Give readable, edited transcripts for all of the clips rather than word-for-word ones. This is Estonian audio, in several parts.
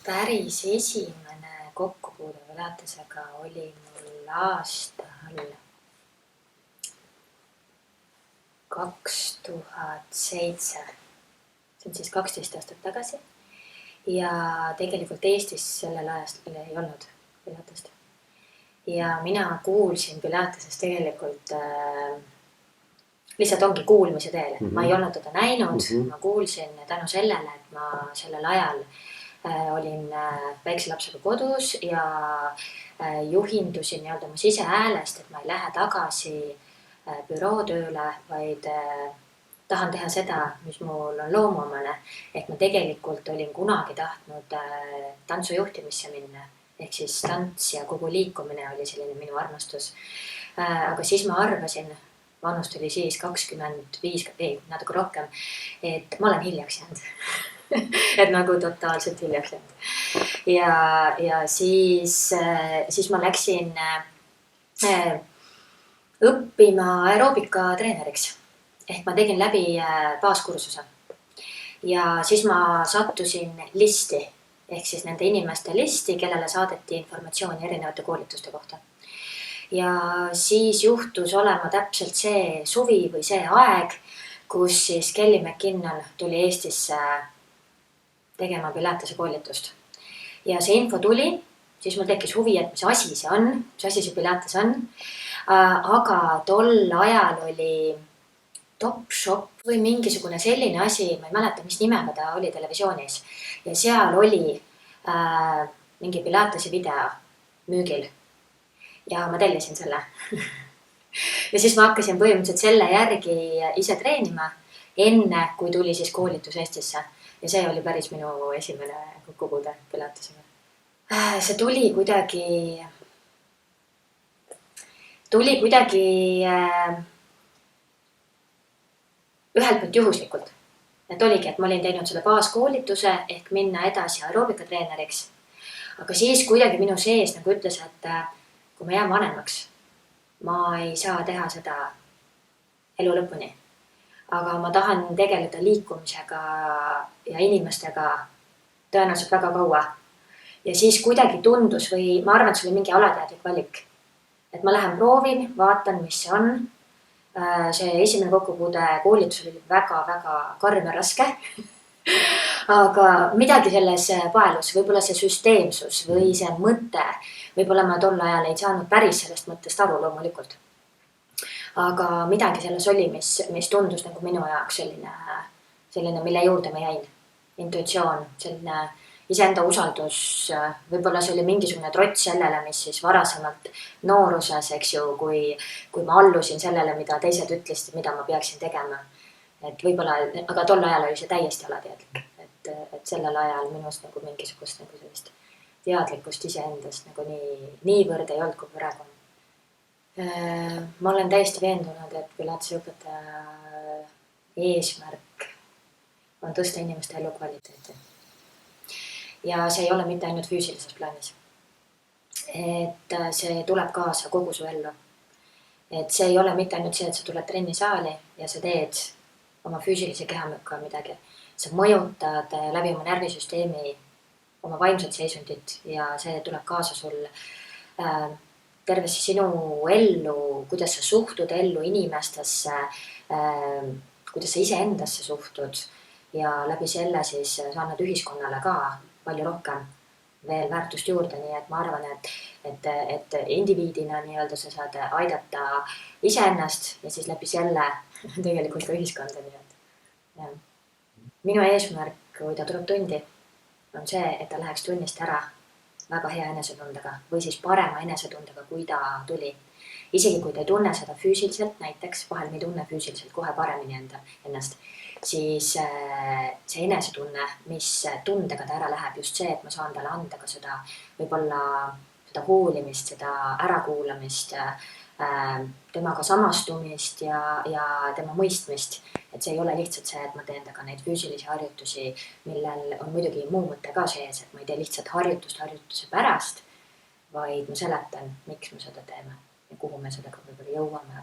päris esimene kokkupuude pilatesega oli mul aastal 2007. See on siis 12 aastat tagasi. Ja tegelikult Eestis sellel ajast ei olnud pilatest. Ja mina kuulsin pilatesest tegelikult lihtsalt ongi kuulmise teel. Ma ei olnud teda näinud, ma kuulsin tänu sellele, et ma sellel ajal olin väikse lapsega kodus ja juhindusin nii-öelda oma siseäälest, et ma ei lähe tagasi bürootööle, vaid tahan teha seda, mis mul on loomuomane. Ehk ma tegelikult olin kunagi tahtnud tantsujuhtimisse minna. Ehk siis tants ja kogu liikumine oli selline minu armastus. Aga siis ma arvasin, vanust oli siis 25, natuke rohkem, et ma olen hiljaks jäänud. Et nagu totaalselt hiljaks jäänud. Ja siis ma läksin õppima aeroobika treeneriks. Ehk ma tegin läbi baaskursuse. Ja siis ma sattusin listi. Ehk siis nende inimeste listi, kellele saadeti informatsiooni erinevate koolituste kohta. Ja siis juhtus olema täpselt see suvi või see aeg, kus siis Kelly McKinnon tuli Eestisse tegema pilatese koolitust. Ja see info tuli, siis mul tekkis huvi, et mis asi see on, mis asi see pilates on. Aga tol ajal oli Topshop või mingisugune selline asi, ma ei mäleta, mis nimega ta oli televisioonis. Ja seal oli mingi pilatese video müügil. Ja ma tellisin selle. Ja siis ma hakkasin põhimõtteliselt selle järgi ise treenima, enne kui tuli siis koolitus Eestisse. Ja see oli päris minu esimene kokkupuude pilatesega. See tuli kuidagi ühelt poolt juhuslikult. Et oligi, et ma olin teinud selle baaskoolituse ehk minna edasi aeroobikatreeneriks. Aga siis kuidagi minu sees nagu ütles, et kui ma jään vanemaks, ma ei saa teha seda elu lõpuni. Aga ma tahan tegeleda liikumisega ja inimestega tõenäoliselt väga kaua. Ja siis kuidagi tundus või ma arvan, et see oli mingi alateadlik valik. Et ma lähen proovin, vaatan, mis see on. See esimene kokkupuude koolitus oli väga-väga karm ja raske. Aga midagi selles paelus, võib-olla see süsteemsus või see mõte, võib-olla ma tol ajal ei saanud päris sellest mõttest aru loomulikult. Aga midagi selles oli, mis tundus nagu minu jaoks selline, mille juurde ma jäin. Intuitsioon, selline iseenda usaldus, võib-olla see oli mingisugune trots sellele, mis siis varasemalt nooruses, eks ju, kui ma allusin sellele, mida teised ütlesid, mida ma peaksin tegema. Et võib-olla, aga tol ajal oli see täiesti alateadlik, et sellel ajal minust nagu mingisugust nagu sellist teadlikkust iseendast nagu niivõrd ei olnud kui praegu. Ma olen täiesti veendunud, et pilatese õpetaja eesmärk on tõsta inimeste elukvaliteeti. Ja see ei ole mitte ainult füüsilises plaanis. Et see tuleb kaasa kogu su ellu. Et see ei ole mitte ainult see, et sa tuled trennisaali ja sa teed oma füüsilise kehamükka midagi. Sa mõjutad läbi oma närvisüsteemi oma vaimset seisundit ja see tuleb kaasa sul tervesse sinu ellu, kuidas sa suhtud ellu inimestesse, kuidas sa iseendasse suhtud ja läbi selle siis sa annad ühiskonnale ka palju rohkem veel väärtust juurde, nii et ma arvan, et indiviidina nii-öelda sa saad aidata iseennast ja siis läbi selle tegelikult ka ühiskonda. Ja. Minu eesmärk, kui ta tuleb tundi, on see, et ta läheks tunnist ära väga hea enesetundega või siis parema enesetundega, kui ta tuli. Isegi kui ta ei tunne seda füüsiliselt, näiteks vahel me ei tunne füüsiliselt kohe paremini ennast, siis see enesetunne, mis tundega ta ära läheb, just see, et ma saan talle anda ka seda võib-olla seda hoolimist, seda ärakuulamist, temaga samastumist ja tema mõistmist. Et see ei ole lihtsalt see, et ma teen taga neid füüsilisi harjutusi, millel on muidugi muu mõte ka sees, et ma ei tee lihtsalt harjutuse pärast, vaid ma seletan, miks me seda teeme ja kuhu me seda ka võib-olla jõuame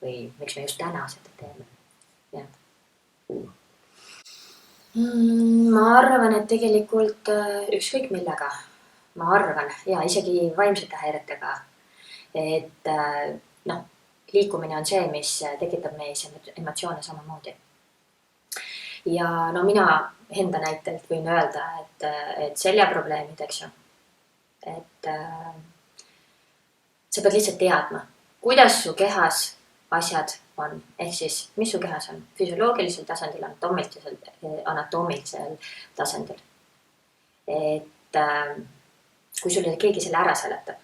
või miks me just täna seda teeme. Ja. Ma arvan, et tegelikult ükskõik millega. Ma arvan ja isegi vaimsete häiretega, et noh, liikumine on see, mis tekitab meis emotsioone samamoodi. Ja no mina enda näitelt võin öelda, et seljaprobleemid, eks ju, et sa pead lihtsalt teadma, kuidas su kehas asjad on, ehk siis, mis su kehas on füsioloogilisel tasandil, anatoomilisel tasandil. Et kui sulle keegi selle ära seletab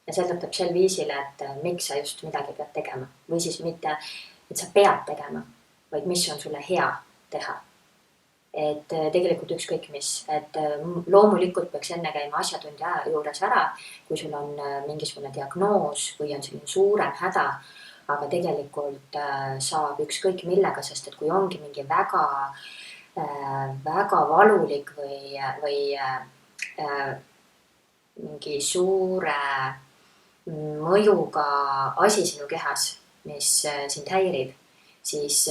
ja seletab sel viisil, et miks sa just midagi pead tegema või siis mitte, et sa pead tegema, vaid mis on sulle hea teha. Et tegelikult ükskõik mis, et loomulikult peaks enne käima asjatundja juures ära, kui sul on mingisugune diagnoos või on selline suurem häda, aga tegelikult saab ükskõik millega, sest et kui ongi mingi väga valulik või mingi suure mõjuga asi sinu kehas, mis sind häirib, siis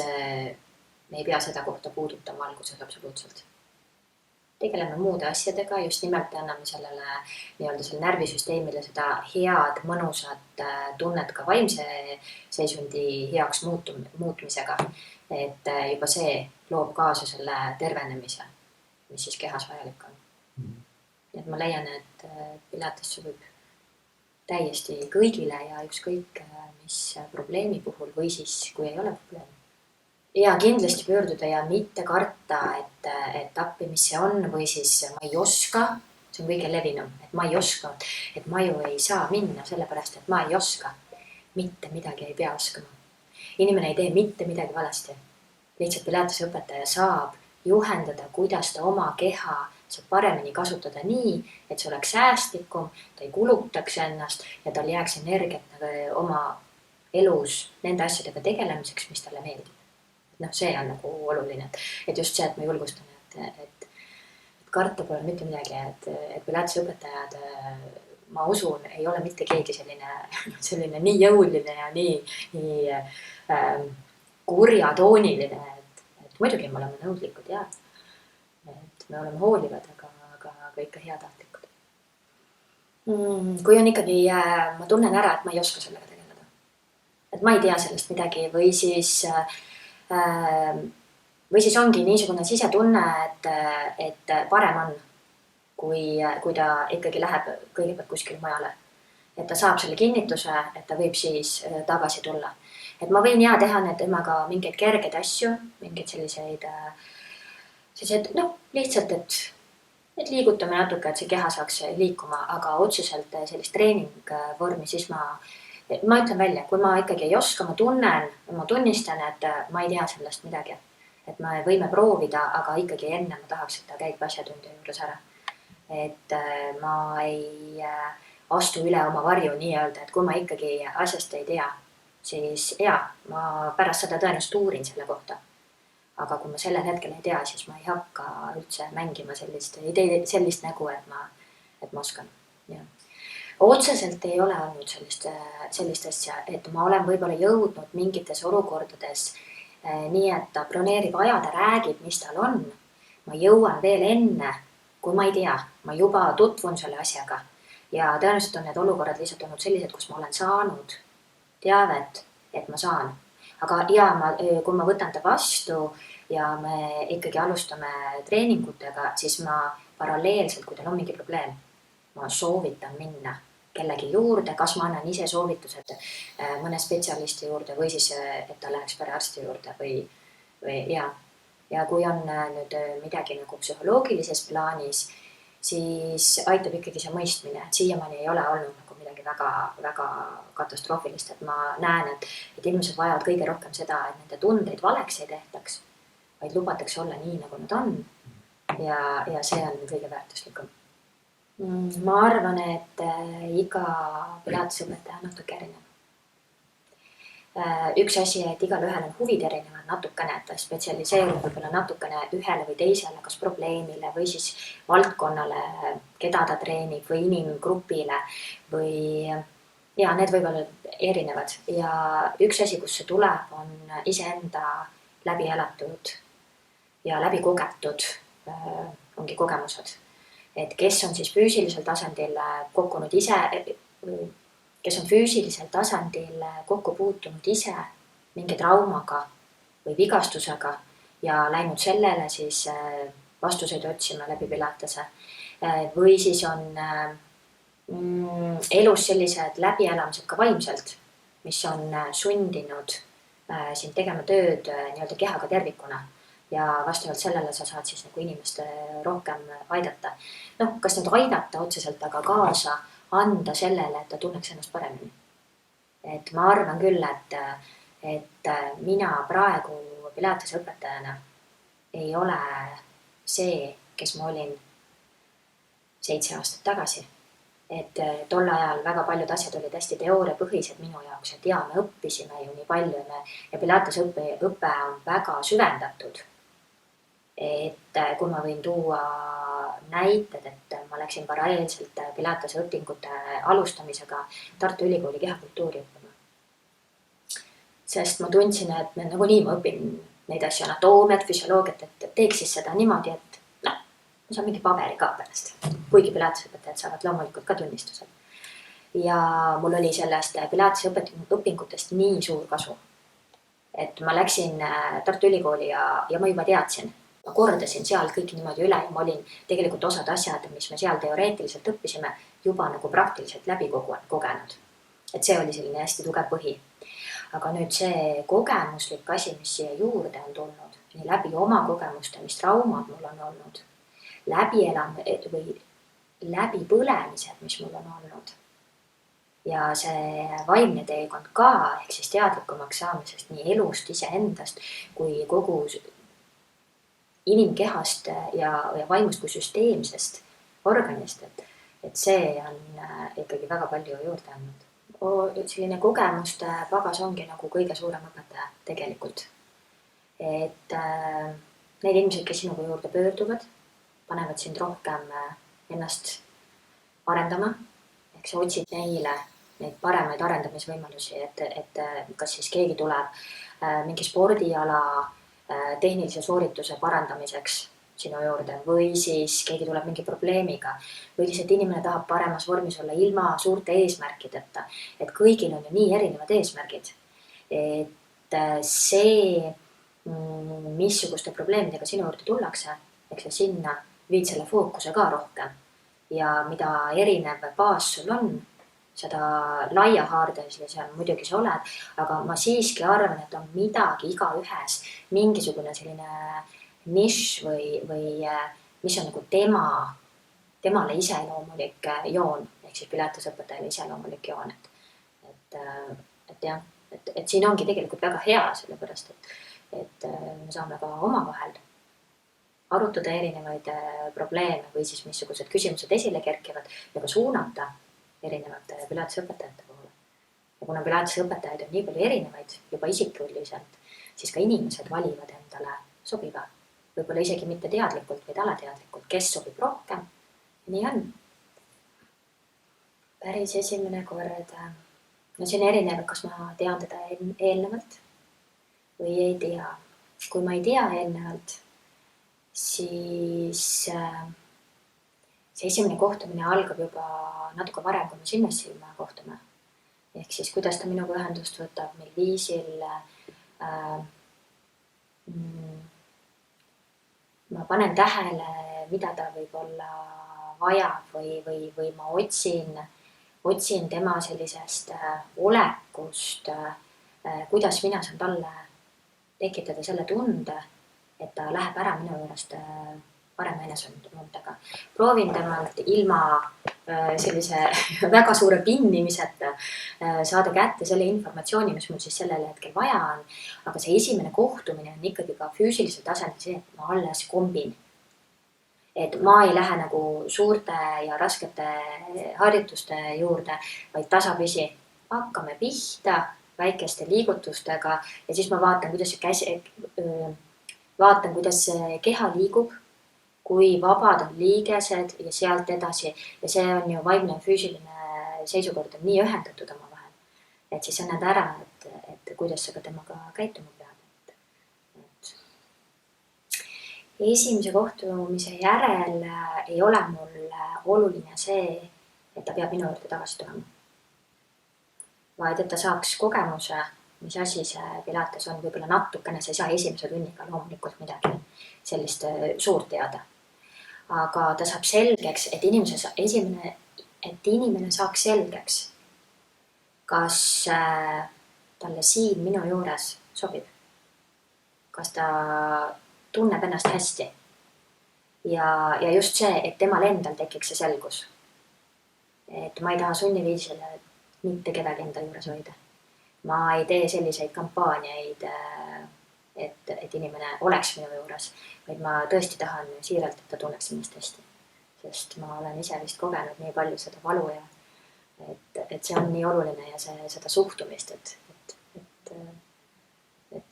me ei pea seda kohta puudutama alguses absoluutselt. Tegeleme muude asjadega, just nimelt anname sellele nii-öelda selle närvisüsteemile seda head, mõnusat tunnet ka vaimse seisundi heaks muutmisega. Et juba see loob kaasa selle tervenemise, mis siis kehas vajalik on. Et ma leian, et pilates sobib täiesti kõigile ja ükskõik mis probleemi puhul või siis, kui ei ole probleemi. Ja kindlasti pöörduda ja mitte karta, et appi, mis see on või siis ma ei oska. See on kõige levinum, et ma ei oska, et ma ju ei saa minna sellepärast, et ma ei oska. Mitte midagi ei pea oskama. Inimene ei tee mitte midagi valesti. Lihtsalt pilatese õpetaja saab juhendada, kuidas ta oma keha saab paremini kasutada nii, et see oleks säästlikum, ta ei kulutaks ennast ja tal jääks energiat oma elus nende asjadega tegelemiseks, mis talle meeldib. Noh, see on nagu oluline, et just see, et ma julgustan, et karta pole mitte midagi, et pilatese õpetajad, ma usun, ei ole mitte keegi selline nii jõuline ja nii kurjatooniline, et muidugi me oleme nõudlikud ja et me oleme hoolivad, aga ikka heatahtlikud. Kui on ikkagi, ma tunnen ära, et ma ei oska sellega tegeleda, et ma ei tea sellest midagi või siis ongi niisugune sisetunne, et parem on, kui ta ikkagi läheb kõigepealt kuskil mujale. Et ta saab selle kinnituse, et ta võib siis tagasi tulla. Et ma võin teha temaga mingeid kergeid asju, mingeid selliseid, lihtsalt, et liigutame natuke, et see keha saaks liikuma, aga otseselt sellist treeningvormi, siis ma ütlen välja, kui ma ikkagi ei oska, ma tunnen, ma tunnistan, et ma ei tea sellest midagi. Et me võime proovida, aga ikkagi enne ma tahaks, et ta käib asjatundja juures ära. Et ma ei astu üle oma varju nii-öelda, et kui ma ikkagi asjast ei tea, siis ma pärast seda tõenäoliselt uurin selle kohta. Aga kui ma sellel hetkel ei tea, siis ma ei hakka üldse mängima ei tee sellist nägu, et ma oskan. Ja. Otseselt ei ole olnud sellist asja, et ma olen võib-olla jõudnud mingites olukordades nii, et ta broneerib aja, ta räägib, mis tal on. Ma jõuan veel enne, kui ma ei tea, ma juba tutvun selle asjaga. Ja tõenäoliselt on need olukorrad lihtsalt olnud sellised, kus ma olen saanud teavet, et ma saan. Aga kui ma võtan ta vastu ja me ikkagi alustame treeningutega, siis ma paralleelselt, kui tal on mingi probleem, ma soovitan minna kellegi juurde, kas ma annan ise soovitused mõne spetsialisti juurde või siis, et ta läheks perearsti juurde või ja kui on nüüd midagi nagu psühholoogilises plaanis, siis aitab ikkagi see mõistmine, et siiamaani ei ole olnud nagu midagi väga katastroofilist, et ma näen, et inimesed vajavad kõige rohkem seda, et nende tundeid valeks ei tehtaks, vaid lubatakse olla nii, nagu nad on ja see on kõige väärtuslikum. Ma arvan, et iga pilatese õpetaja on natuke erinev. Üks asi, et igal ühel on huvid erinevad natukene, et ta spetsialiseerub võib-olla natukene ühele või teisele, kas probleemile või siis valdkonnale, keda ta treenib või inimgrupile või need võivad olla erinevad. Ja üks asi, kus see tuleb, on iseenda läbi elatud ja läbi kogetud ongi kogemused. Et kes on siis füüsilisel tasandil kokkunud ise, kes on füüsilisel tasandil kokku puutunud ise mingi traumaga või vigastusega ja läinud sellele siis vastuseid otsima läbi Pilatese. Või siis on elus sellised läbielamised ka vaimselt, mis on sundinud sind tegema tööd nii-öelda kehaga tervikuna ja vastavalt sellele sa saad siis nagu inimest rohkem aidata. Noh, kas nüüd aidata otseselt, aga kaasa anda sellele, et ta tunneks ennast paremini. Et ma arvan küll, et mina praegu Pilatese õpetajana ei ole see, kes ma olin 7 aastat tagasi. Et tol ajal väga paljud asjad olid hästi teooriapõhised minu jaoks, et ja me õppisime ju nii palju ja Pilatese õpe on väga süvendatud. Et kui ma võin tuua näited, et ma läksin paralleelselt Pilatese õpingute alustamisega Tartu Ülikooli kehakultuuri õppima. Sest ma tundsin, et nagunii ma õpin neid asju, anatoomiat, füsioloogiat, et teeks siis seda niimoodi, et ma saan mingi paberi ka pärast. Kuigi Pilatese õpetajad saavad loomulikult ka tunnistused. Ja mul oli sellest Pilatese õpingutest nii suur kasu. Et ma läksin Tartu Ülikooli ja ma juba teadsin. Ma kordasin seal kõik niimoodi üle ja ma olin tegelikult osad asjad, mis me seal teoreetiliselt õppisime, juba nagu praktiliselt läbi kogenud. Et see oli selline hästi tugev põhi. Aga nüüd see kogemuslik asi, mis siia juurde on tulnud, nii läbi oma kogemuste, mis traumad mul on olnud, läbi põlemised, mis mul on olnud. Ja see vaimne teekond ka, ehk siis teadlikumaks saamisest nii elust iseendast kui kogu inimkehast ja vaimust kui süsteemsest organist, et see on ikkagi väga palju juurde andnud. Selline kogemuste pagas ongi nagu kõige suurem õpetaja tegelikult. Et need inimesed, kes sinuga juurde pöörduvad, panevad sind rohkem ennast arendama, ehk sa otsid neile neid paremaid arendamisvõimalusi, et kas siis keegi tuleb mingi spordiala tehnilise soorituse parandamiseks sinu juurde või siis keegi tuleb mingi probleemiga või lihtsalt inimene tahab paremas vormis olla ilma suurte eesmärkideta. Et kõigil on ju nii erinevad eesmärgid. Et see, missuguste probleemidega sinu juurde tullakse, eks sa sinna viid selle fookuse ka rohkem. Ja mida erinev baas sul on, seda laia haardelisem muidugi sa oled, aga ma siiski arvan, et on midagi igaühes, mingisugune selline nišš või mis on nagu temale iseloomulik joon, ehk siis Pilatese õpetajale iseloomulik joon. Et jah, et siin ongi tegelikult väga hea, sellepärast, et me saame ka omavahel arutada erinevaid probleeme või siis missugused küsimused esile kerkivad ja ka suunata erinevate Pilatese õpetajate poole. Ja kuna Pilatese õpetajaid on nii palju erinevaid juba isikuliselt, siis ka inimesed valivad endale sobiva. Võib-olla isegi mitte teadlikult või alateadlikult, kes sobib rohkem. Ja nii on. Päris esimene kord. No see on erinev, kas ma tean teda eelnevalt või ei tea. Kui ma ei tea eelnevalt, siis see esimene kohtumine algab juba natuke varem, kui me silmast-silma kohtume. Ehk siis, kuidas ta minuga ühendust võtab, mil viisil ma panen tähele, mida ta võib-olla vajab või ma otsin tema sellisest olekust, kuidas mina saan talle tekitada selle tunde, et ta läheb ära minu juurest parema enesundega. Proovin temalt ilma sellise väga suure pinnimiseta saada kätte selle informatsiooni, mis mul siis sellel hetkel vaja on. Aga see esimene kohtumine on ikkagi ka füüsilisel tasandil see, et ma alles kombin. Et ma ei lähe nagu suurte ja raskete harjutuste juurde, vaid tasapisi hakkame pihta väikeste liigutustega ja siis ma vaatan, kuidas see keha liigub, kui vabad on liigesed ja sealt edasi. Ja see on ju vaimne ja füüsiline seisukord on nii ühendatud oma vahel. Et siis sa näed ära, et kuidas sa ka temaga käituma pead. esimese kohtumise järel ei ole mul oluline see, et ta peab minu juurde tagasi tulema. Vaid, et ta saaks kogemuse, mis asi see Pilates on, võib-olla natukene, sa ei saa esimese tunniga loomulikult midagi sellist suurt teada. Aga ta saab selgeks, et inimene saaks selgeks, kas talle siin minu juures sobib. Kas ta tunneb ennast hästi. Ja just see, et temal endal tekiks see selgus. Et ma ei taha sunniviisile mitte kedagi enda juures hoida. Ma ei tee selliseid kampaaniaid, et inimene oleks minu juures, vaid ma tõesti tahan siiralt, et ta tunneks ennast hästi. Sest ma olen ise vist kogenud nii palju seda valu ja et see on nii oluline ja seda suhtumist, et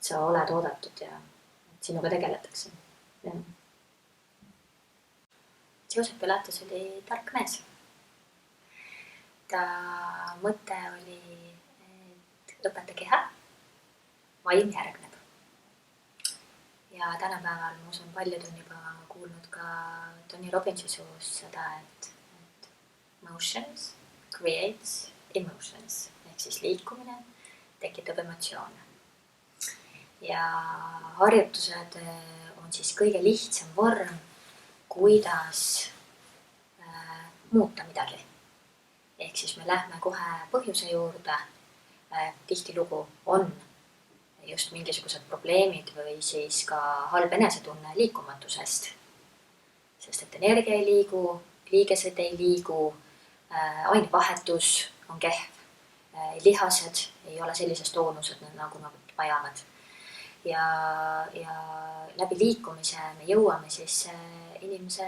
sa oled oodatud ja sinuga tegeletakse. Ja. Joseph Pilatus oli tark mees. Ta mõte oli, et õpeta keha, vaim järgneb. Ja tänapäeval ma usun, paljud on juba kuulnud ka Tony Robbinsi suust seda, et motions creates emotions. Ehk siis liikumine tekitab emotsioone. Ja harjutused on siis kõige lihtsam vorm, kuidas muuta midagi. Ehk siis me lähme kohe põhjuse juurde. Tihtilugu on just mingisugused probleemid või siis ka halb enesetunne liikumatusest. Sest et energia ei liigu, liigesed ei liigu, ainevahetus on kehv, lihased ei ole sellises toonused, nagu nad vajavad. Ja läbi liikumise me jõuame siis inimese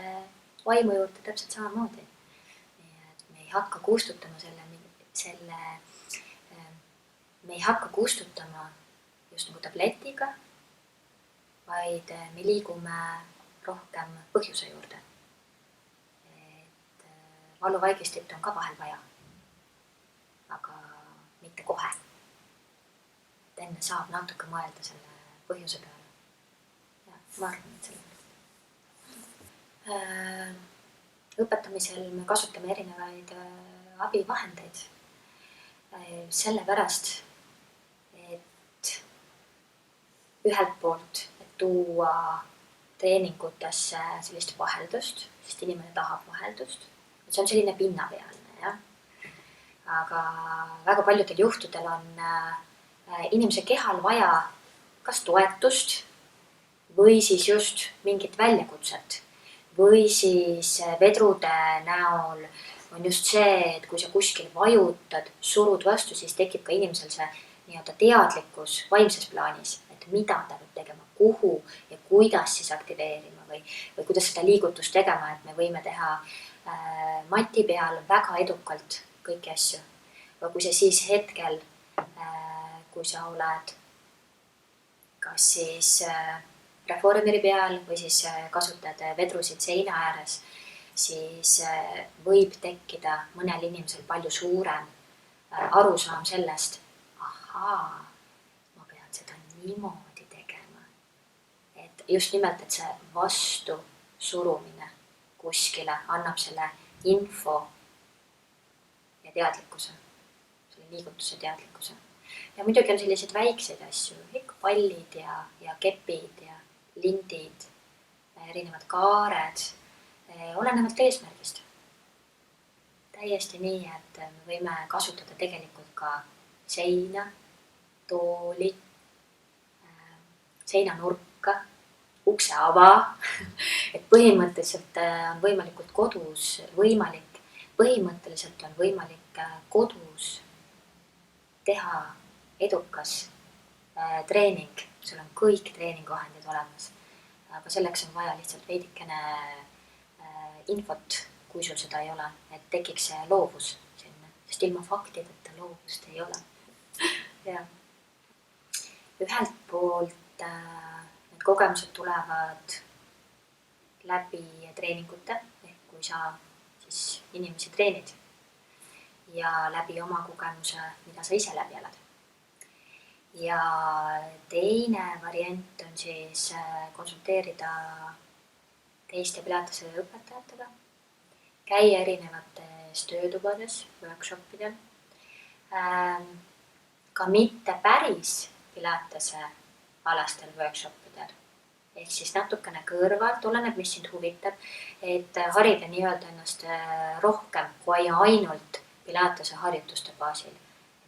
vaimu juurde täpselt samamoodi. Me ei hakka kustutama me ei hakka kustutama just nagu tabletiga, vaid me liigume rohkem põhjuse juurde. Et valuvaigistit on ka vahel vaja, aga mitte kohe. Et enne saab natuke mõelda selle põhjuse peale. Ja ma arvan, et selle õpetamisel me kasutame erinevaid abivahendeid. Sellepärast, et ühelt poolt et tuua treeningutesse sellist vaheldust, sest inimene tahab vaheldust. See on selline pinnapealne, jah. Aga väga paljudel juhtudel on inimese kehal vaja kas toetust või siis just mingit väljakutset või siis vedrude näol on just see, et kui sa kuskil vajutad, surud vastu, siis tekib ka inimesel see nii-öelda teadlikkus vaimses plaanis, et mida ta peab tegema, kuhu ja kuidas siis aktiveerima või kuidas seda liigutust tegema, et me võime teha mati peal väga edukalt kõiki asju. Aga kui sa siis hetkel, kui sa oled kas siis reformeri peal või siis kasutad vedrusid seina ääres, siis võib tekkida mõnel inimesel palju suurem arusaam sellest, ahaa, ma pean seda niimoodi tegema. Et just nimelt, et see vastu surumine kuskile annab selle info ja teadlikkuse, selle liigutuse teadlikkuse. Ja muidugi on selliseid väikseid asju, ikka pallid ja kepid ja lindid, erinevad kaared, olenevalt eesmärgist. Täiesti nii, et me võime kasutada tegelikult ka seina, tooli, seinanurka, ukse ava, et põhimõtteliselt on võimalikult kodus teha edukas treening, sul on kõik treeningvahendid olemas, aga selleks on vaja lihtsalt veidikene infot, kui sul seda ei ole, et tekiks see loovus sinna, sest ilma faktideta loovust ei ole. Ja. Ühelt poolt need kogemused tulevad läbi treeningute, ehk kui sa siis inimesi treenid ja läbi oma kogemuse, mida sa ise läbi elad. Ja teine variant on siis konsulteerida teiste pilatese õpetajatega, käia erinevates töötubades, workshopidel, ka mitte päris pilatese alastel workshopidel, ehk siis natukene kõrvalt, oleneb, mis sind huvitab, et harida nii-öelda ennast rohkem kui ainult pilatese harjutuste baasil.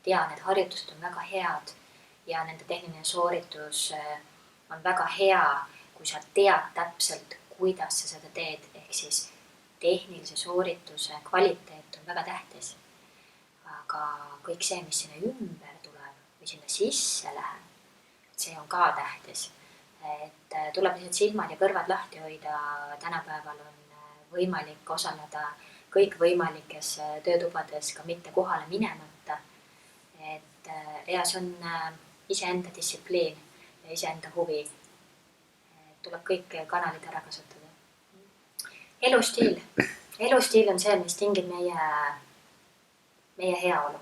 Ja need harjutused on väga head ja nende tehniline sooritus on väga hea, kui sa tead täpselt, kuidas sa seda teed, ehk siis tehnilise soorituse kvaliteet on väga tähtis. Aga kõik see, mis sinna ümber tuleb või sinna sisse läheb, see on ka tähtis. Et tuleb lihtsalt silmad ja kõrvad lahti hoida. Tänapäeval on võimalik osaleda kõikvõimalikes töötubades ka mitte kohale minemata. Et ja see on iseenda distsipliin ja iseenda huvi. Tuleb kõik kanalid ära kasutada. Elustiil. Elustiil on see, mis tingib meie heaolu.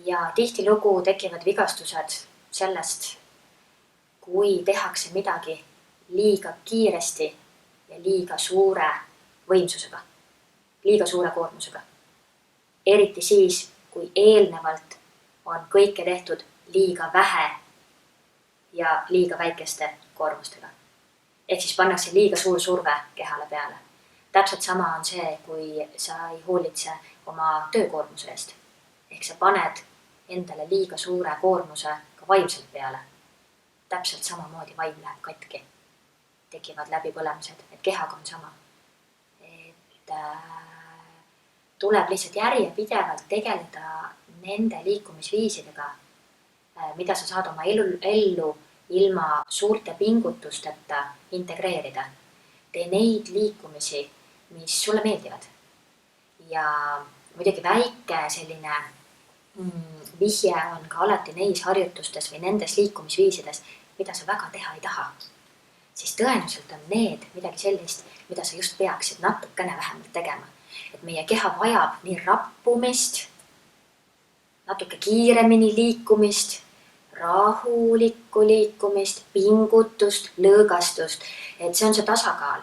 Ja tihtilugu tekivad vigastused sellest, kui tehakse midagi liiga kiiresti ja liiga suure võimsusega, liiga suure koormusega. Eriti siis, kui eelnevalt on kõike tehtud liiga vähe ja liiga väikeste koormustega. Ehk siis pannakse liiga suur surve kehale peale. Täpselt sama on see, kui sa ei hoolitse oma töökoormuse eest. Ehk sa paned endale liiga suure koormuse ka vaimselt peale. Täpselt samamoodi vaim läheb katki. Tekivad läbipõlemised, et kehaga on sama. Et tuleb lihtsalt järjepidevalt tegeleda nende liikumisviisidega, mida sa saad oma ellu ilma suurte pingutusteta integreerida. Tee neid liikumisi, mis sulle meeldivad. Ja muidugi väike selline vihje on ka alati neis harjutustes või nendes liikumisviisides, mida sa väga teha ei taha. Siis tõenäoliselt on need midagi sellist, mida sa just peaksid natukene vähemalt tegema. Et meie keha vajab nii rappumist, natuke kiiremini liikumist, rahulikku liikumist, pingutust, lõõgastust. Et see on see tasakaal.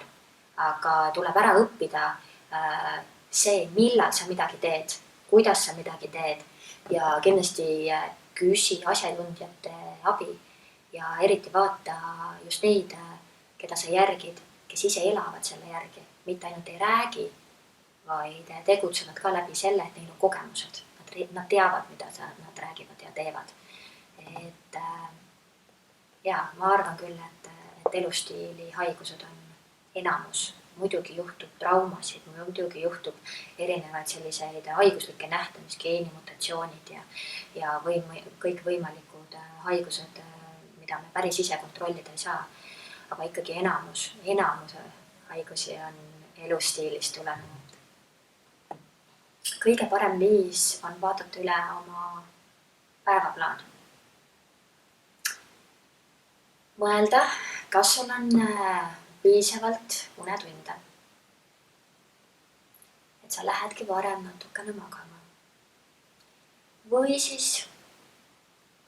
Aga tuleb ära õppida see, millal sa midagi teed, kuidas sa midagi teed ja kindlasti küsi asjatundjate abi ja eriti vaata just neid, keda sa järgid, kes ise elavad selle järgi. Mitte ainult ei räägi, vaid tegutsevad ka läbi selle, et neil on kogemused. Nad teavad, mida nad räägivad ja teevad. Et ma arvan küll, et elustiili haigused on enamus. Muidugi juhtub traumasid, muidugi juhtub erinevaid selliseid haiguslikke nähtamis, geenimutatsioonid ja kõik võimalikud haigused, mida me päris ise kontrollida ei saa. Aga ikkagi enamuse haigusi on elustiilist tulenenud. Kõige parem viis on vaadata üle oma päevaplaan. Mõelda, kas sul on piisavalt unetunde. Et sa lähedki varem natukene magama. Või siis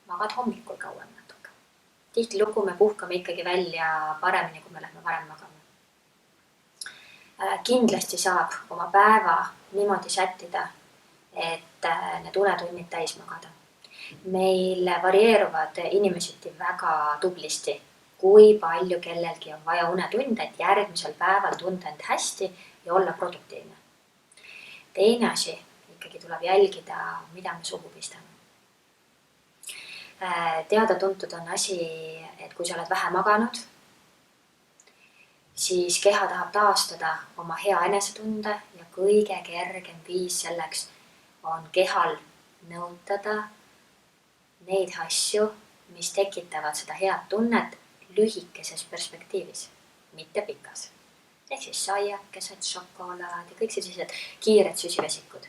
magad hommikul kauem natuke. Tihtilugu me puhkame ikkagi välja paremini, kui me lähme varem magama. Kindlasti saab oma päeva niimoodi sättida, et need unetunnid täis magada. Meil varieeruvad inimesed väga tublisti, kui palju kellelgi on vaja unetunde, et järgmisel päeval tunda end hästi ja olla produktiivne. Teine asi, ikkagi tuleb jälgida, mida me suhu pistame. Teada-tuntud on asi, et kui sa oled vähe maganud, siis keha tahab taastada oma hea enesetunde ja kõige kergem viis selleks on kehal nõutada neid asju, mis tekitavad seda head tunnet lühikeses perspektiivis, mitte pikas. Ehk siis saiakesed, šokolaad ja kõik sellised kiired süsivesikud.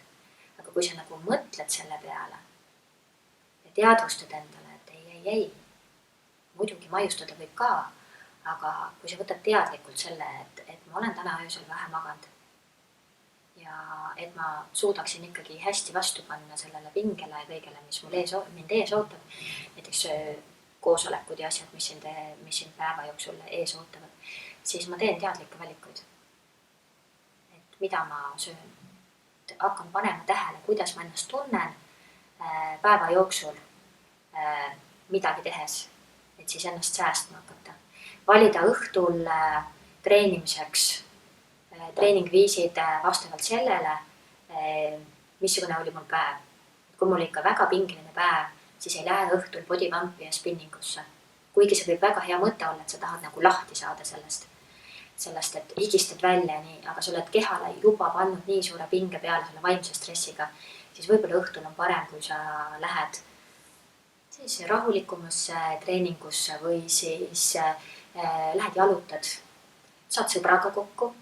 Aga kui sa nagu mõtled selle peale ja teadvustad endale, et ei, muidugi maiustada võib ka, aga kui sa võtad teadlikult selle, et ma olen täna öösel vähe maganud ja et ma suudaksin ikkagi hästi vastu panna sellele pingele ja kõigele, mis mul mind ees ootab. Näiteks koosolekud ja asjad, mis siin päeva jooksul ees ootavad, siis ma teen teadlikke valikuid. Et mida ma söön. Hakkan panema tähele, kuidas ma ennast tunnen päeva jooksul midagi tehes, et siis ennast säästma hakata. Valida õhtul treenimiseks treeningviisid vastavalt sellele, missugune oli mul päev. Kui mul ikka väga pingeline päev, siis ei lähe õhtul bodypumpi ja spinningusse. Kuigi see võib väga hea mõte olla, et sa tahad nagu lahti saada sellest, et higistad välja nii, aga sa oled kehale juba pannud nii suure pinge peale selle vaimse stressiga, siis võib-olla õhtul on parem, kui sa lähed siis rahulikumasse treeningusse või siis lähed jalutad, saad sõbraga kokku.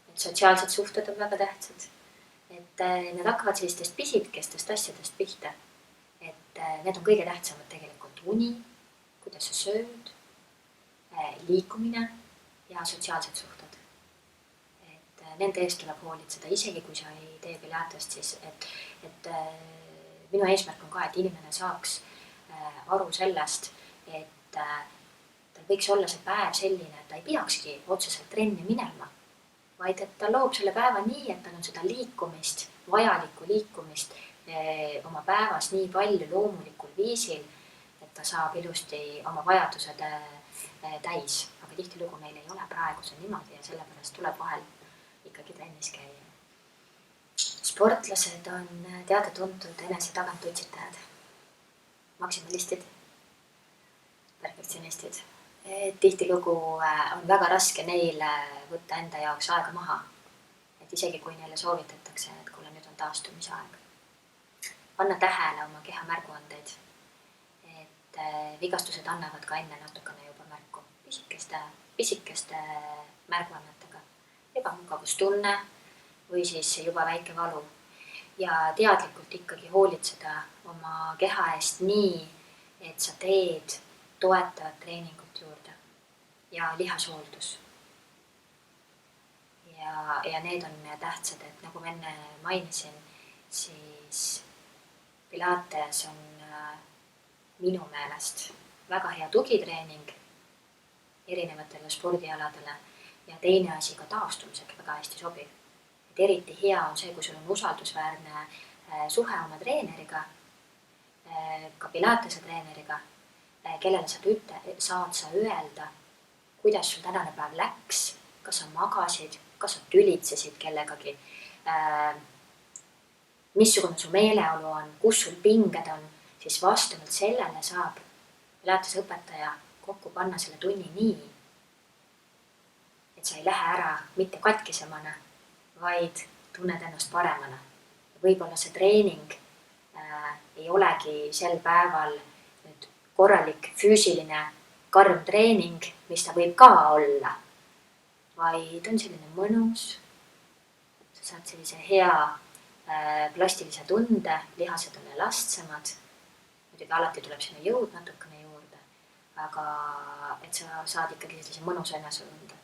Et sotsiaalsed suhted on väga tähtsad. Et need hakkavad sellistest pisikestest asjadest pihta. Et need on kõige tähtsamad tegelikult uni, kuidas sa sööd, liikumine ja sotsiaalsed suhted. Et nende eest tuleb hoolitseda, isegi kui sa ei tee pilatest, siis et minu eesmärk on ka, et inimene saaks aru sellest, et tal võiks olla see päev selline, et ta ei peakski otseselt trenni minema, vaid et ta loob selle päeva nii, et tal on seda liikumist, vajalikku liikumist oma päevas nii palju loomulikul viisil, et ta saab ilusti oma vajadused täis. Aga tihtilugu meil ei ole praegu see niimoodi ja sellepärast tuleb vahel ikkagi trennis käia. Sportlased on teada-tuntud enese tagantutsitajad, maksimalistid, perfektsionistid. Tihtilugu on väga raske neil võtta enda jaoks aega maha. Et isegi kui neile soovitatakse, et kuule, nüüd on taastumise aeg. Panna tähele oma keha märguandeid, et vigastused annavad ka enne natukene juba märku pisikeste märguannetega. Ebamugavustunne või siis juba väike valu ja teadlikult ikkagi hoolitseda oma keha eest nii, et sa teed toetavat treeningut juurde ja lihashooldus. Ja need on tähtsad, et nagu ma enne mainisin, siis pilates on minu meelest väga hea tugitreening erinevatele spordialadele ja teine asi ka taastumisega väga hästi sobib. Et eriti hea on see, kui sul on usaldusväärne suhe oma treeneriga, ka pilatese treeneriga, kellele saad sa öelda, kuidas sul tänane päev läks, kas sa magasid, kas sa tülitsesid kellegagi, missugune su meeleolu on, kus sul pinged on, siis vastavalt sellele saab pilatese õpetaja kokku panna selle tunni nii, et sa ei lähe ära mitte katkisemana, vaid tunned ennast paremana. Võib-olla see treening ei olegi sel päeval nüüd korralik füüsiline karm treening, mis ta võib ka olla, vaid on selline mõnus. Sa saad sellise hea plastilise tunde, lihased on elastsemad. Muidugi alati tuleb sinna jõud natukene juurde, aga et sa saad ikkagi sellise mõnusa enesetunde.